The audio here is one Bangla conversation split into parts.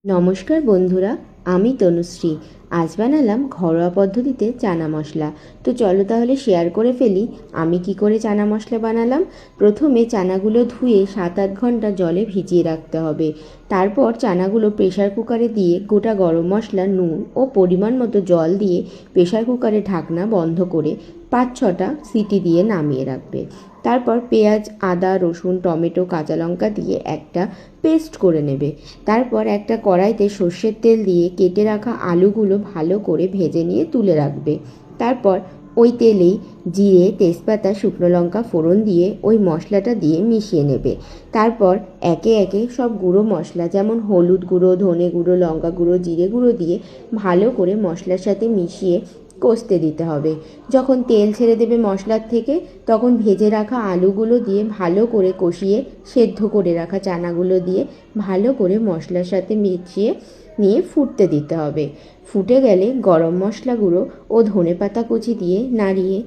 নমস্কার বন্ধুরা, আমি তনুশ্রী। আজ বানালাম ঘরোয়া পদ্ধতিতে চানা মশলা। তো চলো তাহলে শেয়ার করে ফেলি আমি কি করে চানা মশলা বানালাম। প্রথমে চানাগুলো ধুয়ে 7-8 ঘন্টা জলে ভিজিয়ে রাখতে হবে। তারপর চানাগুলো প্রেশার কুকারে দিয়ে গোটা গরম মশলা, নুন ও পরিমাণ মতো জল দিয়ে প্রেশার কুকারে ঢাকনা বন্ধ করে 5-6টা সিটি দিয়ে নামিয়ে রাখবে। তারপর পেঁয়াজ, আদা, রসুন, টমেটো, কাঁচা লঙ্কা দিয়ে একটা পেস্ট করে নেবে। তারপর একটা কড়াইতে সর্ষের তেল দিয়ে কেটে রাখা আলুগুলো ভালো করে ভেজে নিয়ে তুলে রাখবে। তারপর ওই তেলেই জিরে, তেজপাতা, শুকনো লঙ্কা ফোড়ন দিয়ে ওই মশলাটা দিয়ে মিশিয়ে নেবে। তারপর একে একে সব গুঁড়ো মশলা যেমন হলুদ গুঁড়ো, ধনে গুঁড়ো, লঙ্কা গুঁড়ো, জিরে গুঁড়ো দিয়ে ভালো করে মশলার সাথে মিশিয়ে কষতে দিতে হবে। যখন তেল ছেড়ে দেবে মশলার থেকে, তখন ভেজে রাখা আলুগুলো দিয়ে ভালো করে কষিয়ে সেদ্ধ করে রাখা চানাগুলো দিয়ে ভালো করে মশলার সাথে মিশিয়ে নিয়ে ফুটতে দিতে হবে। ফুটে গেলে গরম মশলা গুঁড়ো ও ধনেপাতা কুচি দিয়ে নাড়িয়ে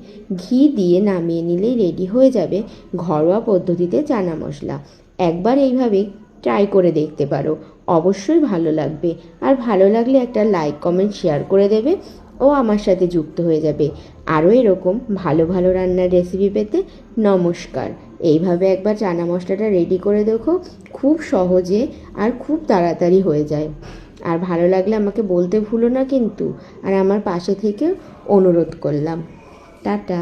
ঘি দিয়ে নামিয়ে নিলেই রেডি হয়ে যাবে ঘরোয়া পদ্ধতিতে চানা মশলা। একবার এইভাবে ট্রাই করে দেখতে পারো, অবশ্যই ভালো লাগবে। আর ভালো লাগলে একটা লাইক, কমেন্ট, শেয়ার করে দেবে ও আমার সাথে যুক্ত হয়ে যাবে আরও এরকম ভালো ভালো রান্নার রেসিপি পেতে। নমস্কার। এইভাবে একবার চানা মশলাটা রেডি করে দেখো, খুব সহজে আর খুব তাড়াতাড়ি হয়ে যায়। আর ভালো লাগলে আমাকে বলতে ভুলো না কিন্তু। আর আমার পাশে থেকে অনুরোধ করলাম। টাটা।